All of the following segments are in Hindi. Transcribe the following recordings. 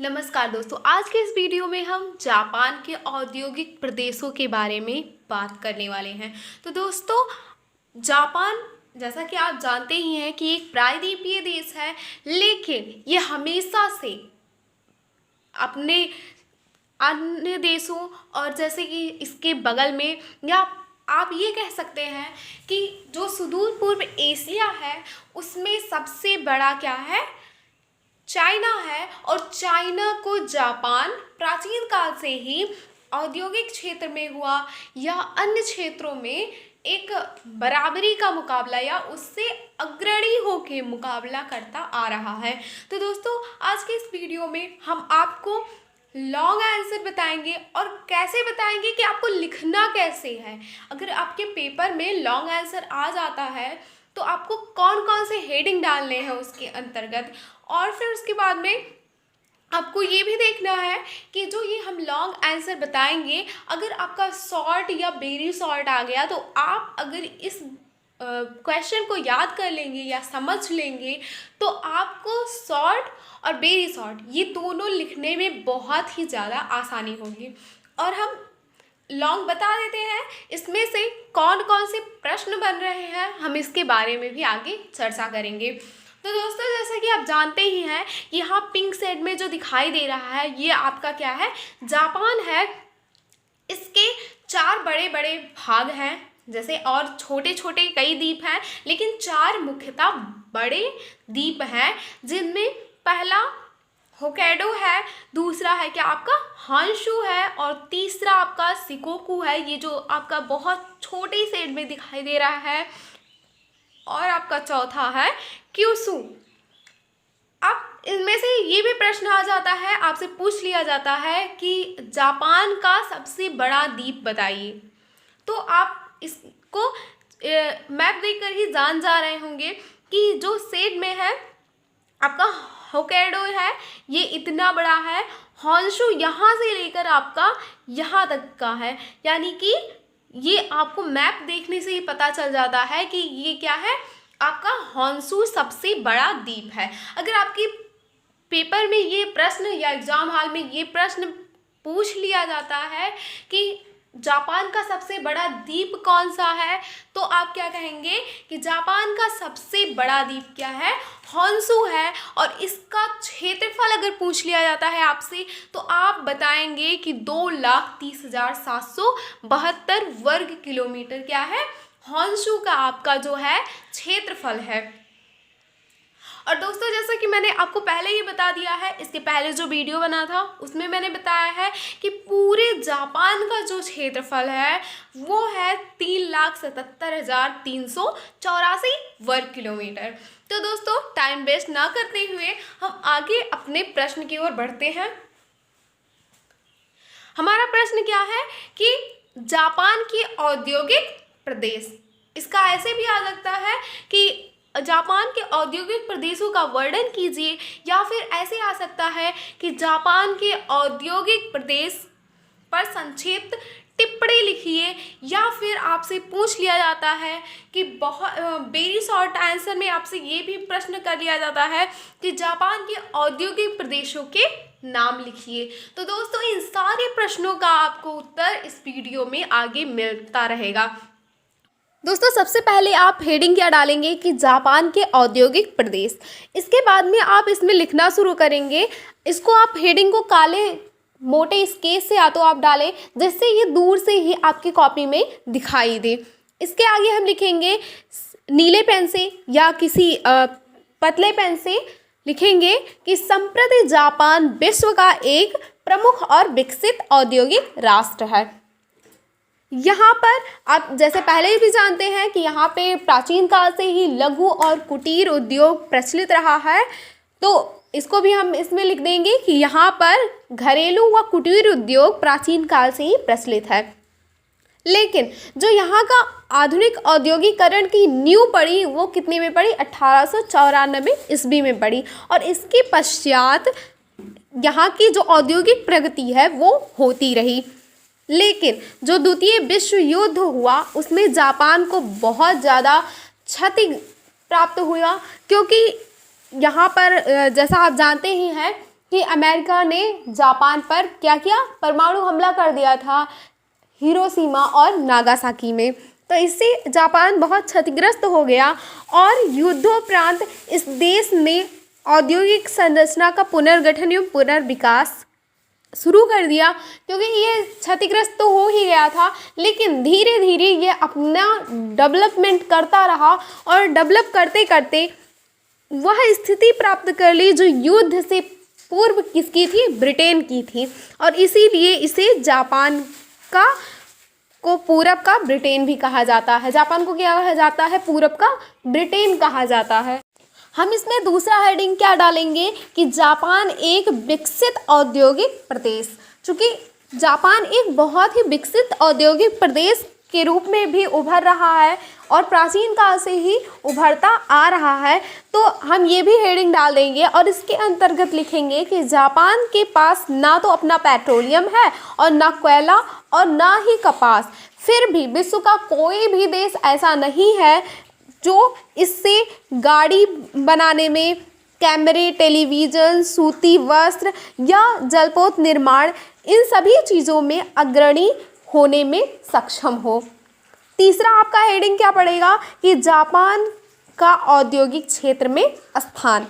नमस्कार दोस्तों, आज के इस वीडियो में हम जापान के औद्योगिक प्रदेशों के बारे में बात करने वाले हैं। तो दोस्तों, जापान जैसा कि आप जानते ही हैं कि एक प्रायद्वीपीय देश है, लेकिन ये हमेशा से अपने अन्य देशों और जैसे कि इसके बगल में, या आप ये कह सकते हैं कि जो सुदूर पूर्व एशिया है उसमें सबसे बड़ा क्या है, चाइना है। और चाइना को जापान प्राचीन काल से ही औद्योगिक क्षेत्र में हुआ या अन्य क्षेत्रों में एक बराबरी का मुकाबला या उससे अग्रणी होकर मुकाबला करता आ रहा है। तो दोस्तों, आज के इस वीडियो में हम आपको लॉन्ग आंसर बताएंगे और कैसे बताएंगे कि आपको लिखना कैसे है। अगर आपके पेपर में लॉन्ग आंसर आ जाता है तो आपको कौन कौन से हेडिंग डालने हैं उसके अंतर्गत, और फिर उसके बाद में आपको ये भी देखना है कि जो ये हम लॉन्ग आंसर बताएंगे, अगर आपका शॉर्ट या वेरी शॉर्ट आ गया तो आप अगर इस क्वेश्चन को याद कर लेंगे या समझ लेंगे तो आपको शॉर्ट और वेरी शॉर्ट ये दोनों लिखने में बहुत ही ज़्यादा आसानी होगी। और हम लॉन्ग बता देते हैं इसमें से कौन कौन से प्रश्न बन रहे हैं, हम इसके बारे में भी आगे चर्चा करेंगे। तो दोस्तों, जैसा कि आप जानते ही हैं, यहाँ पिंक शेड में जो दिखाई दे रहा है ये आपका क्या है, जापान है। इसके 4 बड़े बड़े भाग हैं, जैसे और छोटे छोटे कई द्वीप हैं, लेकिन 4 मुख्यतः बड़े द्वीप हैं, जिनमें पहला होक्काइडो है, दूसरा है क्या आपका हॉन्शू है, और तीसरा आपका शिकोकू है, ये जो आपका बहुत छोटे शेड में दिखाई दे रहा है, और आपका चौथा है क्यूशू। अब इनमें से ये भी प्रश्न आ जाता है, आपसे पूछ लिया जाता है कि जापान का सबसे बड़ा द्वीप बताइए। तो आप इसको मैप देखकर ही जान जा रहे होंगे कि जो शेड में है आपका होक्काइडो है, ये इतना बड़ा है। हॉन्शू यहाँ से लेकर आपका यहाँ तक का है, यानी कि ये आपको मैप देखने से ही पता चल जाता है कि ये क्या है, आपका हॉन्शू सबसे बड़ा द्वीप है। अगर आपकी पेपर में ये प्रश्न या एग्जाम हॉल में ये प्रश्न पूछ लिया जाता है कि जापान का सबसे बड़ा द्वीप कौन सा है, तो आप क्या कहेंगे कि जापान का सबसे बड़ा द्वीप क्या है, हॉन्शू है। और इसका क्षेत्रफल अगर पूछ लिया जाता है आपसे तो आप बताएंगे कि 2,30,772 वर्ग किलोमीटर क्या है, हॉन्शू का आपका जो है क्षेत्रफल है। और दोस्तों, जैसा कि मैंने आपको पहले ही बता दिया है, इसके पहले जो वीडियो बना था उसमें मैंने बताया है कि पूरे जापान का जो क्षेत्रफल है वो है 3,77,384 वर्ग किलोमीटर। तो दोस्तों, टाइम वेस्ट ना करते हुए हम आगे अपने प्रश्न की ओर बढ़ते हैं। हमारा प्रश्न क्या है कि जापान की औद्योगिक प्रदेश, इसका ऐसे भी आ सकता है कि जापान के औद्योगिक प्रदेशों का वर्णन कीजिए, या फिर ऐसे आ सकता है कि जापान के औद्योगिक प्रदेश पर संक्षिप्त टिप्पणी लिखिए, या फिर आपसे पूछ लिया जाता है कि बहुत वेरी शॉर्ट आंसर में आपसे ये भी प्रश्न कर लिया जाता है कि जापान के औद्योगिक प्रदेशों के नाम लिखिए। तो दोस्तों, इन सारे प्रश्नों का आपको उत्तर इस वीडियो में आगे मिलता रहेगा। दोस्तों, सबसे पहले आप हेडिंग क्या डालेंगे कि जापान के औद्योगिक प्रदेश। इसके बाद में आप इसमें लिखना शुरू करेंगे। इसको आप हेडिंग को काले मोटे स्केच से या तो आप डालें जिससे ये दूर से ही आपकी कॉपी में दिखाई दे। इसके आगे हम लिखेंगे नीले पेन से या किसी पतले पेन से लिखेंगे कि संप्रति जापान विश्व का एक प्रमुख और विकसित औद्योगिक राष्ट्र है। यहाँ पर आप जैसे पहले भी जानते हैं कि यहाँ पे प्राचीन काल से ही लघु और कुटीर उद्योग प्रचलित रहा है, तो इसको भी हम इसमें लिख देंगे कि यहाँ पर घरेलू व कुटीर उद्योग प्राचीन काल से ही प्रचलित है। लेकिन जो यहाँ का आधुनिक औद्योगिकरण की नींव पड़ी वो कितने में पड़ी, 1894 ईस्वी में पड़ी। और इसके पश्चात यहाँ की जो औद्योगिक प्रगति है वो होती रही। लेकिन जो द्वितीय विश्व युद्ध हुआ उसमें जापान को बहुत ज़्यादा क्षति प्राप्त हुआ, क्योंकि यहाँ पर जैसा आप जानते ही हैं कि अमेरिका ने जापान पर क्या किया, परमाणु हमला कर दिया था हिरोशिमा और नागासाकी में। तो इससे जापान बहुत क्षतिग्रस्त हो गया और युद्धोपरांत इस देश ने औद्योगिक संरचना का पुनर्गठन एवं पुनर्विकास शुरू कर दिया, क्योंकि ये क्षतिग्रस्त तो हो ही गया था, लेकिन धीरे धीरे ये अपना डेवलपमेंट करता रहा और डेवलप करते करते वह स्थिति प्राप्त कर ली जो युद्ध से पूर्व किसकी थी, ब्रिटेन की थी। और इसीलिए इसे जापान का को पूरब का ब्रिटेन भी कहा जाता है। जापान को क्या कहा जाता है, पूरब का ब्रिटेन कहा जाता है। हम इसमें दूसरा हेडिंग क्या डालेंगे कि जापान एक विकसित औद्योगिक प्रदेश। चूँकि जापान एक बहुत ही विकसित औद्योगिक प्रदेश के रूप में भी उभर रहा है और प्राचीन काल से ही उभरता आ रहा है, तो हम ये भी हेडिंग डाल देंगे और इसके अंतर्गत लिखेंगे कि जापान के पास ना तो अपना पेट्रोलियम है और ना कोयला और ना ही कपास, फिर भी विश्व का कोई भी देश ऐसा नहीं है जो इससे गाड़ी बनाने में, कैमरे, टेलीविज़न, सूती वस्त्र या जलपोत निर्माण, इन सभी चीज़ों में अग्रणी होने में सक्षम हो। तीसरा आपका हेडिंग क्या पड़ेगा कि जापान का औद्योगिक क्षेत्र में स्थान,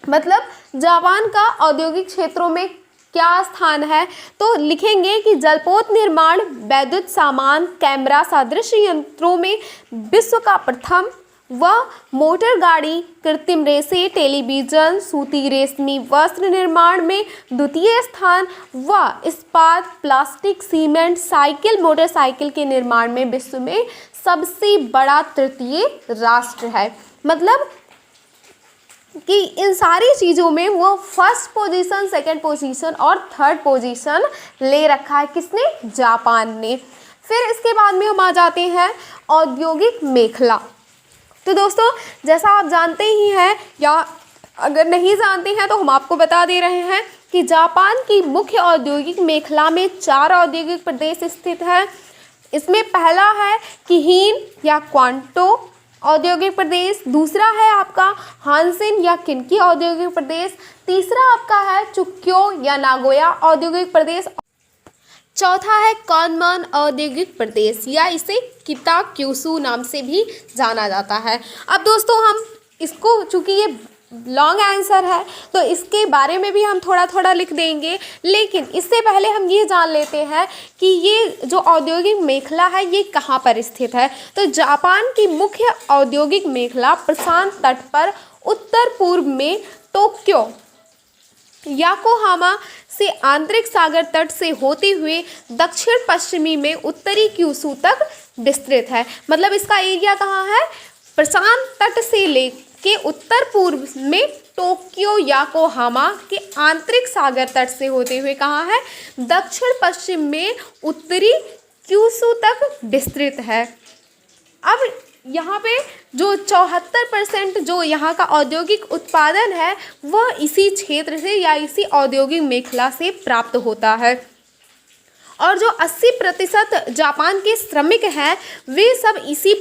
मतलब जापान का औद्योगिक क्षेत्रों में क्या स्थान है, तो लिखेंगे कि जलपोत निर्माण, वैद्युत सामान, कैमरा सदृश यंत्रों में विश्व का प्रथम व मोटर गाड़ी, कृत्रिम रेशे, टेलीविज़न, सूती रेशमी वस्त्र निर्माण में द्वितीय स्थान व इस्पात, प्लास्टिक, सीमेंट, साइकिल, मोटरसाइकिल के निर्माण में विश्व में सबसे बड़ा तृतीय राष्ट्र है। मतलब कि इन सारी चीज़ों में वो फर्स्ट पोजीशन, सेकंड पोजीशन और थर्ड पोजीशन ले रखा है। किसने? जापान ने। फिर इसके बाद में हम आ जाते हैं औद्योगिक मेखला। तो दोस्तों, जैसा आप जानते ही हैं या अगर नहीं जानते हैं तो हम आपको बता दे रहे हैं कि जापान की मुख्य औद्योगिक मेखला में 4 औद्योगिक प्रदेश स्थित हैं। इसमें पहला है किहीन या क्वांटो औद्योगिक प्रदेश, दूसरा है आपका हानसिन या किनकी औद्योगिक प्रदेश, तीसरा आपका है चुक्यो या नागोया औद्योगिक प्रदेश, चौथा है कॉनमन औद्योगिक प्रदेश या इसे किताक्यूसु नाम से भी जाना जाता है। अब दोस्तों, हम इसको, चूँकि ये लॉन्ग आंसर है तो इसके बारे में भी हम थोड़ा थोड़ा लिख देंगे, लेकिन इससे पहले हम ये जान लेते हैं कि ये जो औद्योगिक मेखला है ये कहाँ पर स्थित है। तो जापान की मुख्य औद्योगिक मेखला प्रशांत तट पर उत्तर पूर्व में टोक्यो, याकोहामा से आंतरिक सागर तट से होते हुए दक्षिण पश्चिमी में उत्तरी क्यूसू तक विस्तृत है। मतलब इसका एरिया कहाँ है? प्रशांत तट से लेके उत्तर पूर्व में टोक्यो याकोहामा के आंतरिक सागर तट से होते हुए कहाँ है? दक्षिण पश्चिम में उत्तरी क्यूसू तक विस्तृत है। अब यहाँ पे जो 74% जो यहाँ का औद्योगिक उत्पादन है वह इसी क्षेत्र से या इसी औद्योगिक मेखला से प्राप्त होता है, और जो 80% जापान के श्रमिक हैं वे सब इसी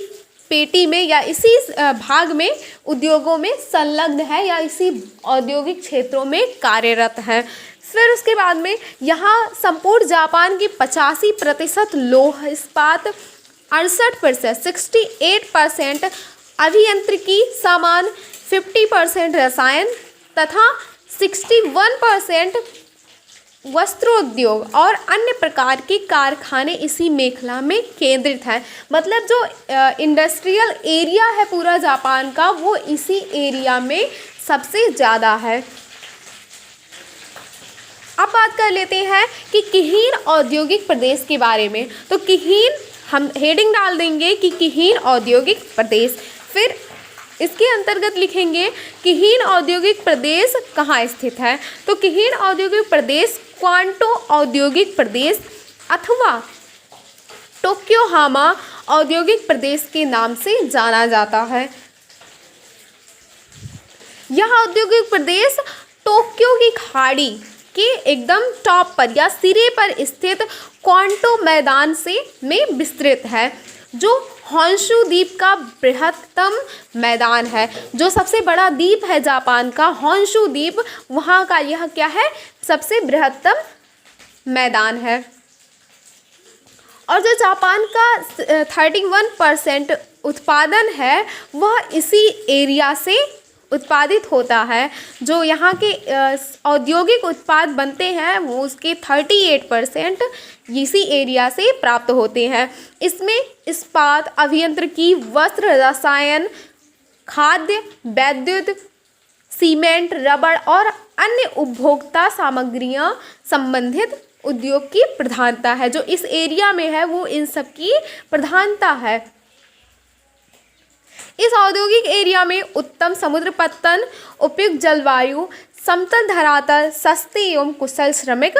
पेटी में या इसी भाग में उद्योगों में संलग्न है या इसी औद्योगिक क्षेत्रों में कार्यरत हैं। फिर उसके बाद में यहाँ संपूर्ण जापान की 85% लौह इस्पात, 68% 68% अभियांत्रिकी सामान, 50% रसायन तथा 61% वस्त्रोद्योग और अन्य प्रकार के कारखाने इसी मेखला में केंद्रित हैं। मतलब जो इंडस्ट्रियल एरिया है पूरा जापान का वो इसी एरिया में सबसे ज़्यादा है। अब बात कर लेते हैं कि किहीन औद्योगिक प्रदेश के बारे में। तो किहीन हम हेडिंग डाल देंगे कि किहीन औद्योगिक प्रदेश, फिर इसके अंतर्गत लिखेंगे किहीन औद्योगिक प्रदेश कहाँ स्थित है। तो किहीन औद्योगिक प्रदेश क्वांटो औद्योगिक प्रदेश अथवा टोक्योहामा औद्योगिक प्रदेश के नाम से जाना जाता है। यह औद्योगिक प्रदेश टोक्यो की खाड़ी के एकदम टॉप पर या सिरे पर स्थित क्वांटो मैदान से में विस्तृत है, जो होन्शु द्वीप का बृहत्तम मैदान है, जो सबसे बड़ा द्वीप है जापान का होन्शु द्वीप, वहाँ का यह क्या है, सबसे बृहत्तम मैदान है। और जो जापान का 31% उत्पादन है वह इसी एरिया से उत्पादित होता है। जो यहाँ के औद्योगिक उत्पाद बनते हैं वो उसके 38% इसी एरिया से प्राप्त होते हैं। इसमें इस्पात, अभियांत्रिकी, वस्त्र, रसायन, खाद्य, विद्युत, सीमेंट, रबड़ और अन्य उपभोक्ता सामग्रियां संबंधित उद्योग की प्रधानता है। जो इस एरिया में है वो इन सब की प्रधानता है। इस औद्योगिक एरिया में उत्तम समुद्र पत्तन, उपयुक्त जलवायु, समतल धरातल, सस्ते एवं कुशल श्रमिक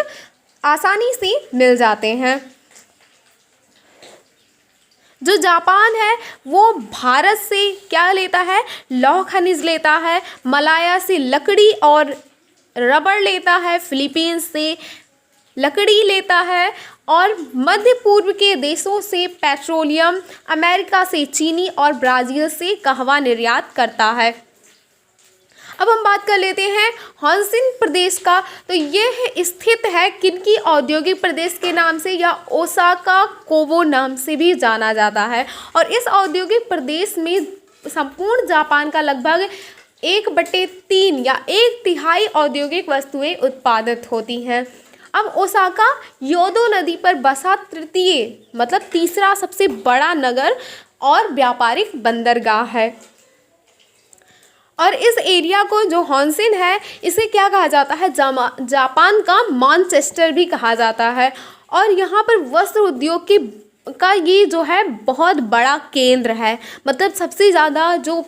आसानी से मिल जाते हैं। जो जापान है वो भारत से क्या लेता है, लौह खनिज लेता है, मलाया से लकड़ी और रबड़ लेता है, फिलीपींस से लकड़ी लेता है और मध्य पूर्व के देशों से पेट्रोलियम, अमेरिका से चीनी और ब्राज़ील से कहवा निर्यात करता है। अब हम बात कर लेते हैं होन्शिन प्रदेश का। तो यह स्थित है किनकी औद्योगिक प्रदेश के नाम से, या ओसाका कोबो नाम से भी जाना जाता है। और इस औद्योगिक प्रदेश में संपूर्ण जापान का लगभग 1/3 या 1/3 औद्योगिक वस्तुएं उत्पादित होती हैं। अब ओसाका योदो नदी पर बसा तृतीय मतलब तीसरा सबसे बड़ा नगर और व्यापारिक बंदरगाह है। और इस एरिया को जो होन्शिन है इसे क्या कहा जाता है, जापान का मैनचेस्टर भी कहा जाता है। और यहाँ पर वस्त्र उद्योग का ये जो है बहुत बड़ा केंद्र है। मतलब सबसे ज़्यादा जो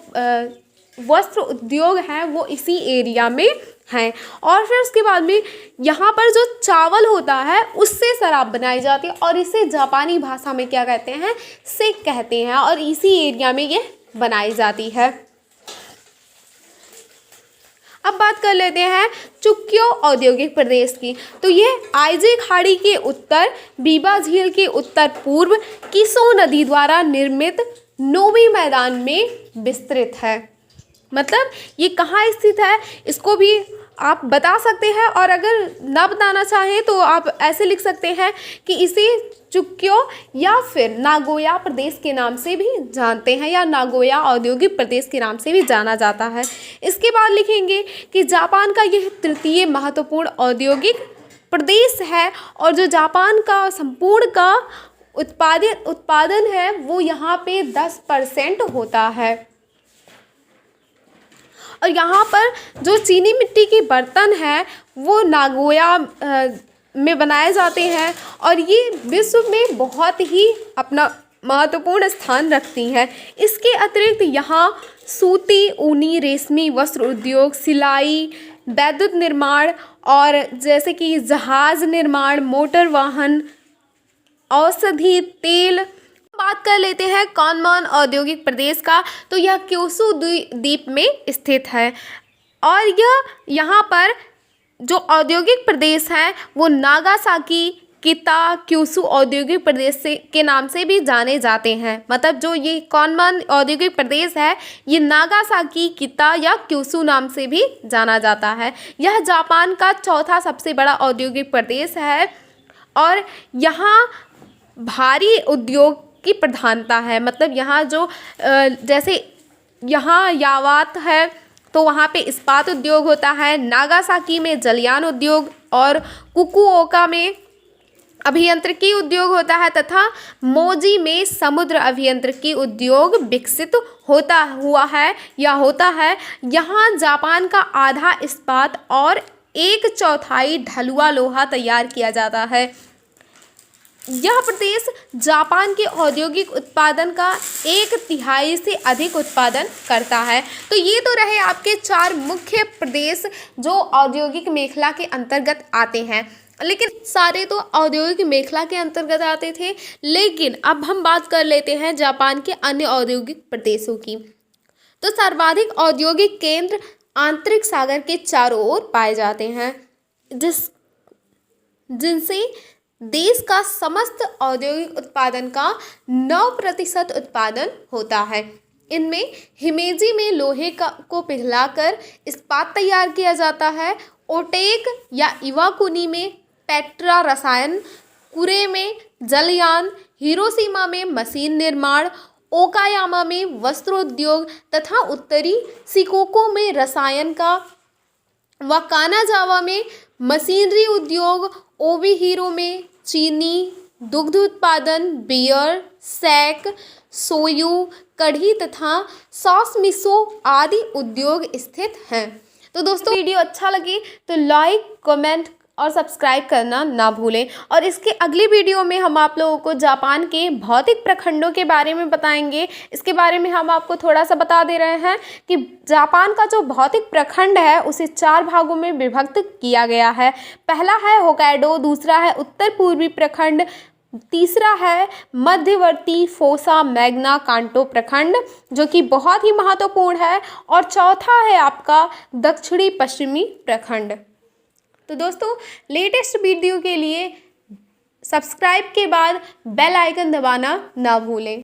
वस्त्र उद्योग है वो इसी एरिया में हैं। और फिर उसके बाद में यहाँ पर जो चावल होता है उससे शराब बनाई जाती है और इसे जापानी भाषा में क्या कहते हैं, सेक कहते हैं। और इसी एरिया में ये बनाई जाती है। अब बात कर लेते हैं चुक्यो औद्योगिक प्रदेश की। तो ये आइजे खाड़ी के उत्तर, बीबा झील के उत्तर पूर्व, किसो नदी द्वारा निर्मित नोबी मैदान में विस्तृत है। मतलब ये कहाँ स्थित है इसको भी आप बता सकते हैं, और अगर ना बताना चाहें तो आप ऐसे लिख सकते हैं कि इसे चुक्यो या फिर नागोया प्रदेश के नाम से भी जानते हैं, या नागोया औद्योगिक प्रदेश के नाम से भी जाना जाता है। इसके बाद लिखेंगे कि जापान का यह तृतीय महत्वपूर्ण औद्योगिक प्रदेश है, और जो जापान का संपूर्ण का उत्पादन है वो यहाँ पे 10% होता है। और यहाँ पर जो चीनी मिट्टी के बर्तन हैं वो नागोया में बनाए जाते हैं, और ये विश्व में बहुत ही अपना महत्वपूर्ण स्थान रखती हैं। इसके अतिरिक्त यहाँ सूती, ऊनी, रेशमी वस्त्र उद्योग, सिलाई, विद्युत निर्माण और जैसे कि जहाज निर्माण, मोटर वाहन, औषधि, तेल। बात कर लेते हैं कानमान औद्योगिक प्रदेश का। तो यह क्योसू द्वीप में स्थित है, और यहाँ पर जो औद्योगिक प्रदेश हैं वो नागासाकी, किता, क्योसू औद्योगिक प्रदेश के नाम से भी जाने जाते हैं। मतलब जो ये कानमान औद्योगिक प्रदेश है ये नागासाकी, किता या क्योसू नाम से भी जाना जाता है। यह जापान का चौथा सबसे बड़ा औद्योगिक प्रदेश है, और यहाँ भारी उद्योग की प्रधानता है। मतलब यहाँ जो जैसे यहाँ यावात है तो वहाँ पे इस्पात उद्योग होता है, नागासाकी में जलयान उद्योग और फुकुओका में अभियांत्रिकी उद्योग होता है, तथा मोजी में समुद्र अभियांत्रिकी उद्योग विकसित होता है। यहाँ जापान का आधा इस्पात और 1/4 ढलुआ लोहा तैयार किया जाता है। यह प्रदेश जापान के औद्योगिक उत्पादन का 1/3 से अधिक उत्पादन करता है। तो ये तो रहे आपके 4 मुख्य प्रदेश जो औद्योगिक मेखला के अंतर्गत आते हैं। लेकिन सारे तो औद्योगिक मेखला के अंतर्गत आते थे। लेकिन अब हम बात कर लेते हैं जापान के अन्य औद्योगिक प्रदेशों की। तो सर्वाधिक औद्योगिक केंद्र आंतरिक सागर के चारों ओर पाए जाते हैं, जिनसे देश का समस्त औद्योगिक उत्पादन का 9% उत्पादन होता है। इनमें हिमेजी में लोहे को पिघलाकर इस्पात तैयार किया जाता है। ओटेक या इवाकुनी में पेट्रा रसायन, कुरे में जलयान, हिरोशिमा में मशीन निर्माण, ओकायामा में वस्त्रोद्योग तथा उत्तरी शिकोको में रसायन का व कानाजावा में मशीनरी उद्योग, ओबिहीरो में चीनी, दुग्ध उत्पादन, बियर, सैक, सोयू, कढ़ी तथा सॉस मिसो आदि उद्योग स्थित हैं। तो दोस्तों वीडियो अच्छा लगे तो लाइक, कमेंट और सब्सक्राइब करना ना भूलें। और इसके अगली वीडियो में हम आप लोगों को जापान के भौतिक प्रखंडों के बारे में बताएंगे। इसके बारे में हम आपको थोड़ा सा बता दे रहे हैं कि जापान का जो भौतिक प्रखंड है उसे 4 भागों में विभक्त किया गया है। पहला है होक्काइडो, दूसरा है उत्तर पूर्वी प्रखंड, तीसरा है मध्यवर्ती फोसा मैग्ना कांटो प्रखंड जो कि बहुत ही महत्वपूर्ण है, और चौथा है आपका दक्षिणी पश्चिमी प्रखंड। तो दोस्तों लेटेस्ट वीडियो के लिए सब्सक्राइब के बाद बेल आइकन दबाना ना भूलें।